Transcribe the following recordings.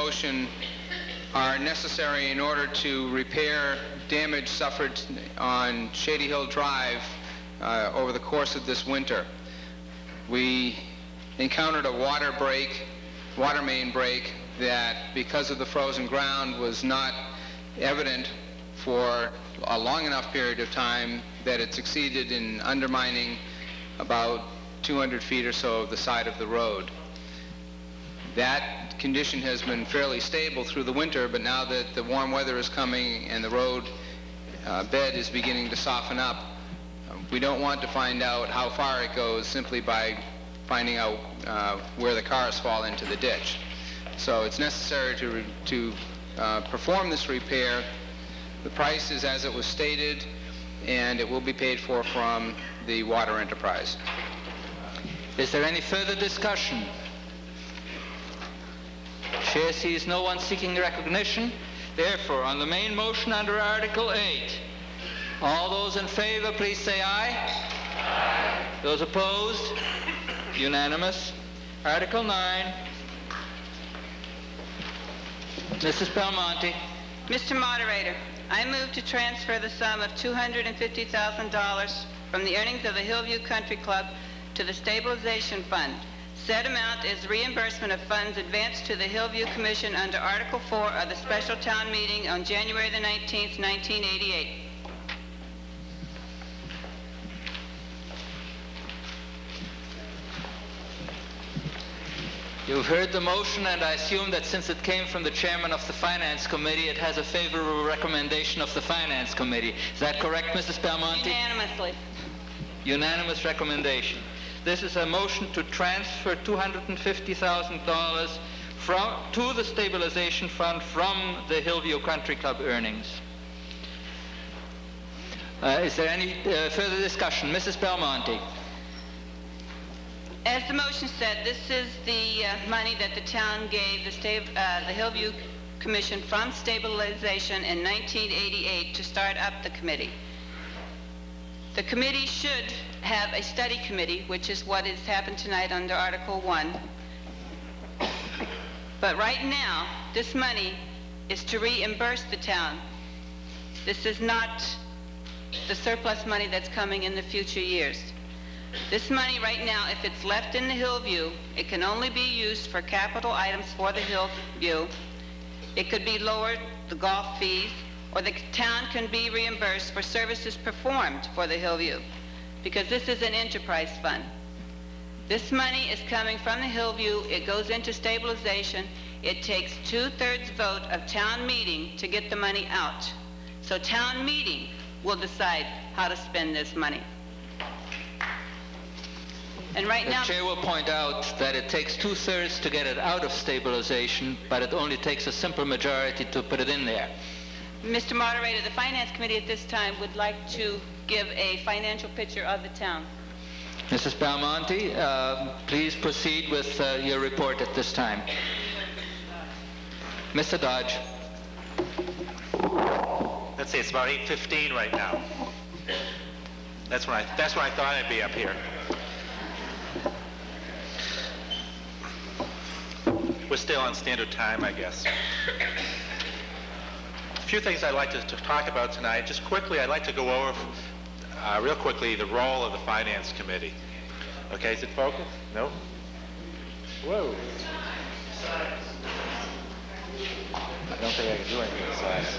motion are necessary in order to repair damage suffered on Shady Hill Drive over the course of this winter. We encountered a water main break that, because of the frozen ground, was not evident for a long enough period of time that it succeeded in undermining about 200 feet or so of the side of the road. That condition has been fairly stable through the winter, but now that the warm weather is coming and the road bed is beginning to soften up, we don't want to find out how far it goes simply by finding out where the cars fall into the ditch. So it's necessary to perform this repair. The price is as it was stated, and it will be paid for from the water enterprise. Is there any further discussion? Chair sees no one seeking recognition. Therefore, on the main motion under Article 8, all those in favor, please say aye. Aye. Those opposed? Unanimous. Article 9. Mrs. Belmonte. Mr. Moderator, I move to transfer the sum of $250,000 from the earnings of the Hillview Country Club to the Stabilization Fund. Said amount is reimbursement of funds advanced to the Hillview Commission under Article 4 of the Special Town Meeting on January the 19th, 1988. You've heard the motion, and I assume that since it came from the chairman of the Finance Committee, it has a favorable recommendation of the Finance Committee. Is that correct, Mrs. Belmonte? Unanimously. Unanimous recommendation. This is a motion to transfer $250,000 to the Stabilization Fund from the Hillview Country Club earnings. Is there any further discussion? Mrs. Belmonte. As the motion said, this is the money that the town gave the Hillview Commission from stabilization in 1988 to start up the committee. The committee should have a study committee, which is what has happened tonight under Article 1. But right now, this money is to reimburse the town. This is not the surplus money that's coming in the future years. This money right now, if it's left in the Hillview, it can only be used for capital items for the Hillview. It could be lowered, the golf fees, or the town can be reimbursed for services performed for the Hillview, because this is an enterprise fund. This money is coming from the Hillview. It goes into stabilization. It takes 2/3 vote of town meeting to get the money out. So town meeting will decide how to spend this money. And right now, the chair will point out that it takes 2/3 to get it out of stabilization, but it only takes a simple majority to put it in there. Mr. Moderator, the Finance Committee at this time would like to give a financial picture of the town. Mrs. Belmonte, please proceed with your report at this time. Mr. Dodge. Let's see, it's about 8:15 right now. That's when I thought I'd be up here. We're still on standard time, I guess. A few things I'd like to talk about tonight. Just quickly, I'd like to go over, real quickly, the role of the Finance Committee. Okay, is it focused? No? Whoa. I don't think I can do anything besides.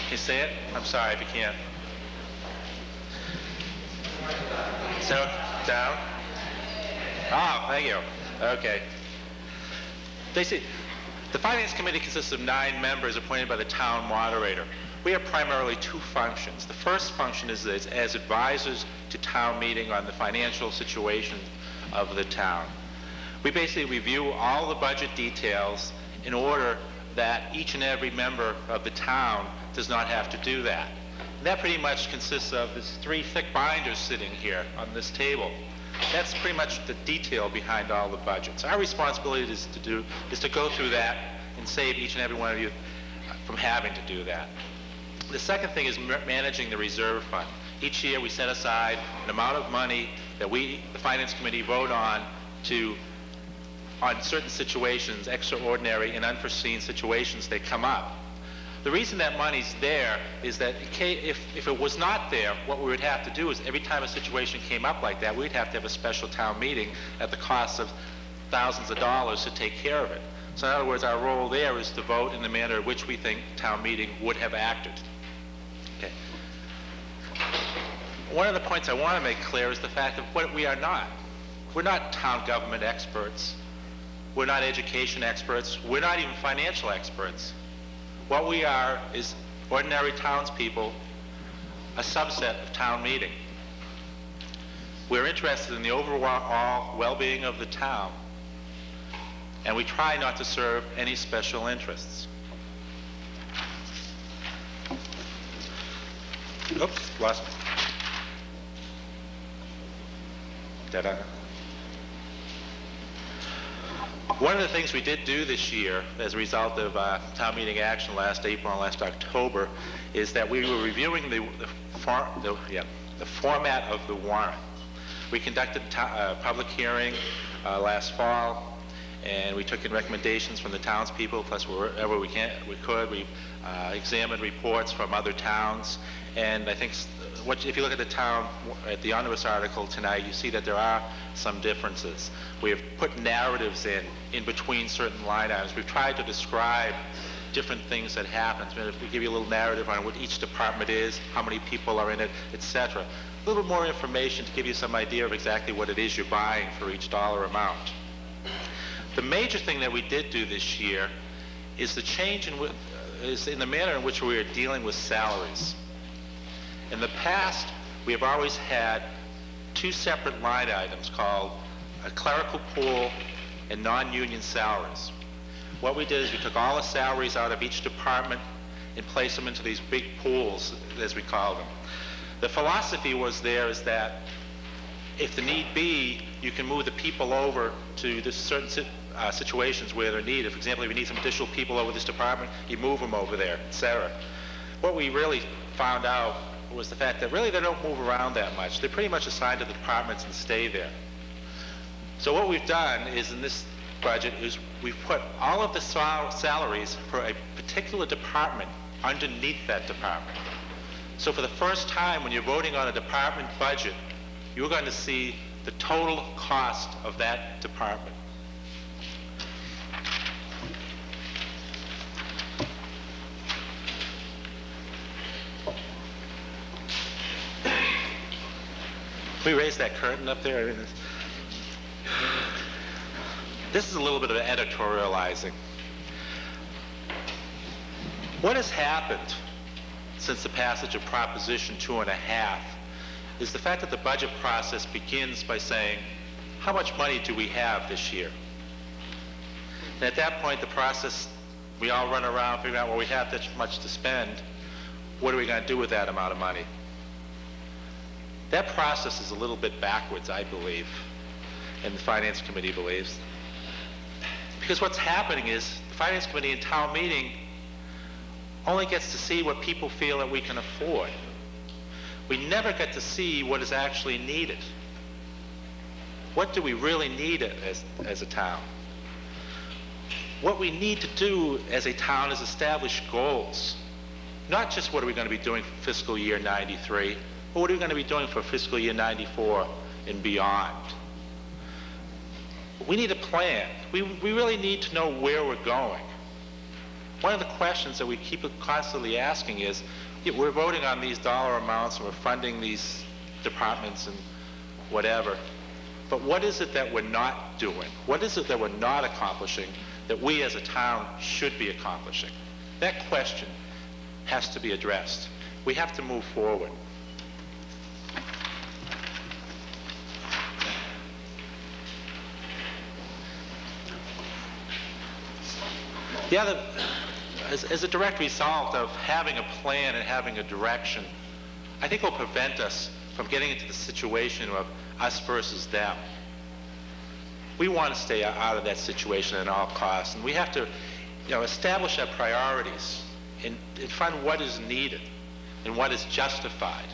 Can you see it? I'm sorry if you can't. So, down. Oh, thank you. Okay. The Finance Committee consists of 9 members appointed by the town moderator. We have primarily 2 functions. The first function is as advisors to town meeting on the financial situation of the town. We basically review all the budget details in order that each and every member of the town does not have to do that. And that pretty much consists of these 3 thick binders sitting here on this table. That's pretty much the detail behind all the budgets. Our responsibility is to go through that and save each and every one of you from having to do that. The second thing is managing the reserve fund. Each year we set aside an amount of money that we, the Finance Committee, vote on certain situations, extraordinary and unforeseen situations that come up. The reason that money's there is that if it was not there, what we would have to do is every time a situation came up like that, we'd have to have a special town meeting at the cost of thousands of dollars to take care of it. So in other words, our role there is to vote in the manner in which we think town meeting would have acted. Okay. One of the points I want to make clear is the fact that what we are not. We're not town government experts. We're not education experts. We're not even financial experts. What we are is ordinary townspeople, a subset of town meeting. We're interested in the overall well-being of the town, and we try not to serve any special interests. Oops, lost it. Ta-da. One of the things we did do this year as a result of town meeting action last April and last October is that we were reviewing the format of the warrant. We conducted a public hearing last fall, and we took in recommendations from the townspeople, plus wherever we could. We examined reports from other towns, and I think if you look at the omnibus article tonight, you see that there are some differences. We have put narratives in between certain line items. We've tried to describe different things that happen. If we give you a little narrative on what each department is, how many people are in it, etc. A little more information to give you some idea of exactly what it is you're buying for each dollar amount. The major thing that we did do this year is the change in the manner in which we are dealing with salaries. In the past, we have always had two separate line items called a clerical pool and non-union salaries. What we did is we took all the salaries out of each department and placed them into these big pools, as we call them. The philosophy was there is that if the need be, you can move the people over to the certain situations where they're needed. For example, if you need some additional people over this department, you move them over there, etc. What we really found out was the fact that really they don't move around that much. They're pretty much assigned to the departments and stay there. So what we've done is in this budget is we've put all of the salaries for a particular department underneath that department. So for the first time when you're voting on a department budget, you're going to see the total cost of that department. Can we raise that curtain up there? This is a little bit of editorializing. What has happened since the passage of Proposition 2.5 is the fact that the budget process begins by saying, how much money do we have this year? And at that point, the process, we all run around figuring out, well, we have this much to spend. What are we going to do with that amount of money? That process is a little bit backwards, I believe, and the Finance Committee believes. Because what's happening is the Finance Committee and town meeting only gets to see what people feel that we can afford. We never get to see what is actually needed. What do we really need as a town? What we need to do as a town is establish goals. Not just what are we going to be doing for fiscal year 93, but what are we going to be doing for fiscal year 94 and beyond? We need a plan. We really need to know where we're going. One of the questions that we keep constantly asking is, we're voting on these dollar amounts and we're funding these departments and whatever, but what is it that we're not doing? What is it that we're not accomplishing that we as a town should be accomplishing? That question has to be addressed. We have to move forward. The other, as a direct result of having a plan and having a direction, I think will prevent us from getting into the situation of us versus them. We want to stay out of that situation at all costs, and we have to, establish our priorities and find what is needed. and what is justified.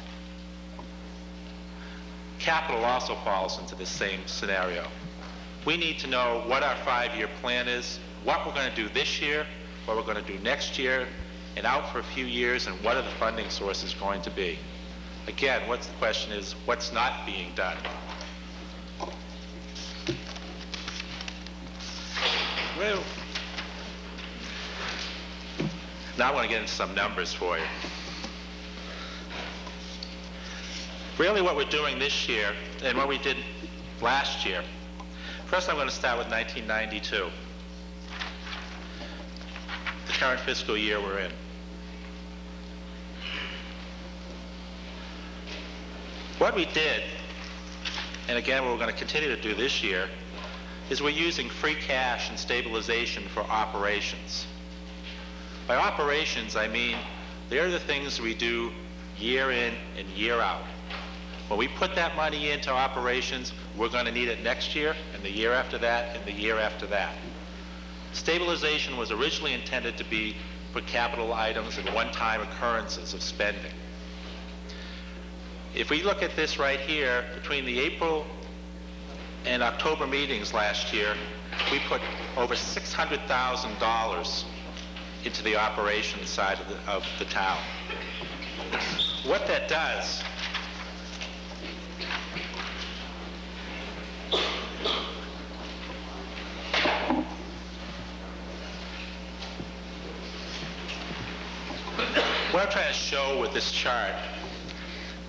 Capital also falls into the same scenario. We need to know what our 5-year plan is, what we're going to do this year, what we're going to do next year, and out for a few years, and what are the funding sources going to be. Again, what's the question is, what's not being done? Well, now I want to get into some numbers for you. Really what we're doing this year, and what we did last year, first I'm going to start with 1992, the current fiscal year we're in. What we did, and again what we're going to continue to do this year, is we're using free cash and stabilization for operations. By operations, I mean they're the things we do year in and year out. When we put that money into operations, we're going to need it next year, and the year after that, and the year after that. Stabilization was originally intended to be for capital items and one-time occurrences of spending. If we look at this right here, between the April and October meetings last year, we put over $600,000 into the operations side of the town. What that does what I'm trying to show with this chart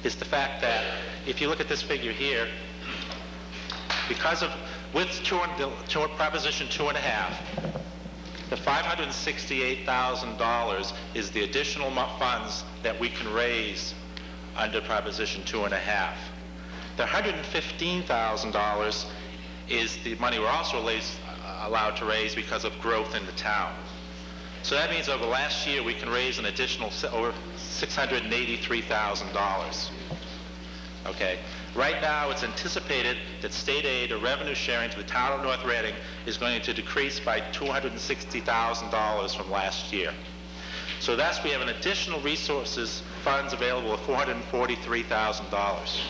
is the fact that if you look at this figure here, because of, with Proposition 2.5, the $568,000 is the additional funds that we can raise under Proposition 2.5. The $115,000 is the money we're also allowed to raise because of growth in the town. So that means over the last year we can raise an additional over $683,000. Okay. Right now it's anticipated that state aid or revenue sharing to the town of North Reading is going to decrease by $260,000 from last year. So thus we have an additional resources funds available of $443,000.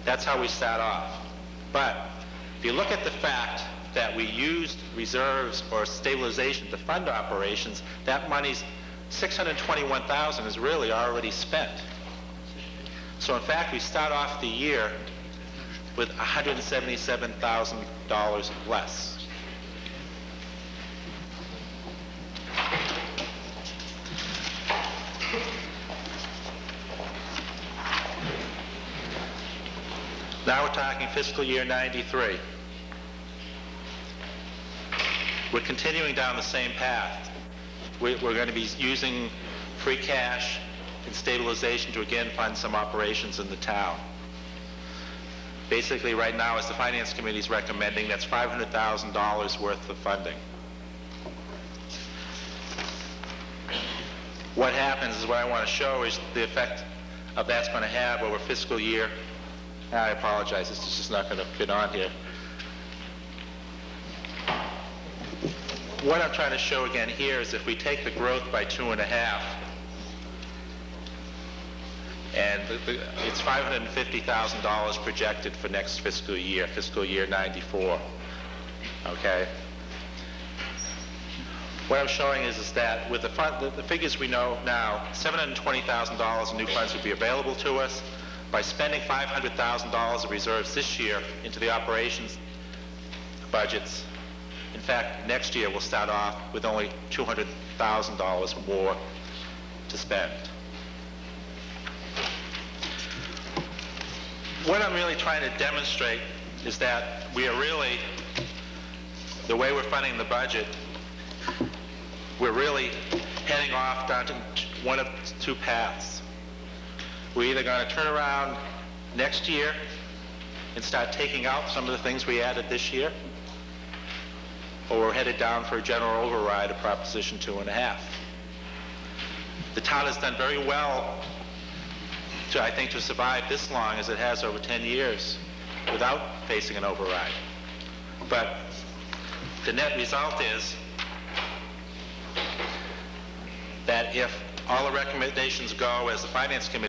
That's how we start off. But if you look at the fact that we used reserves or stabilization to fund operations, that money's $621,000 is really already spent. So in fact, we start off the year with $177,000 less. Now we're talking fiscal year 93. We're continuing down the same path. We're going to be using free cash and stabilization to again fund some operations in the town. Basically right now, as the Finance Committee is recommending, that's $500,000 worth of funding. What happens is what I want to show is the effect of that's going to have over fiscal year. I apologize, this is just not going to fit on here. What I'm trying to show again here is if we take the growth by 2.5, and it's $550,000 projected for next fiscal year 94. Okay. What I'm showing is that with the figures we know now, $720,000 in new funds would be available to us. By spending $500,000 of reserves this year into the operations budgets, in fact, next year we'll start off with only $200,000 more to spend. What I'm really trying to demonstrate is that we are really, the way we're funding the budget, we're really heading off down to one of two paths. We're either going to turn around next year and start taking out some of the things we added this year, or we're headed down for a general override of Proposition 2.5. The town has done very well to, I think, to survive this long as it has over 10 years without facing an override. But the net result is that if All the recommendations go as the Finance Committee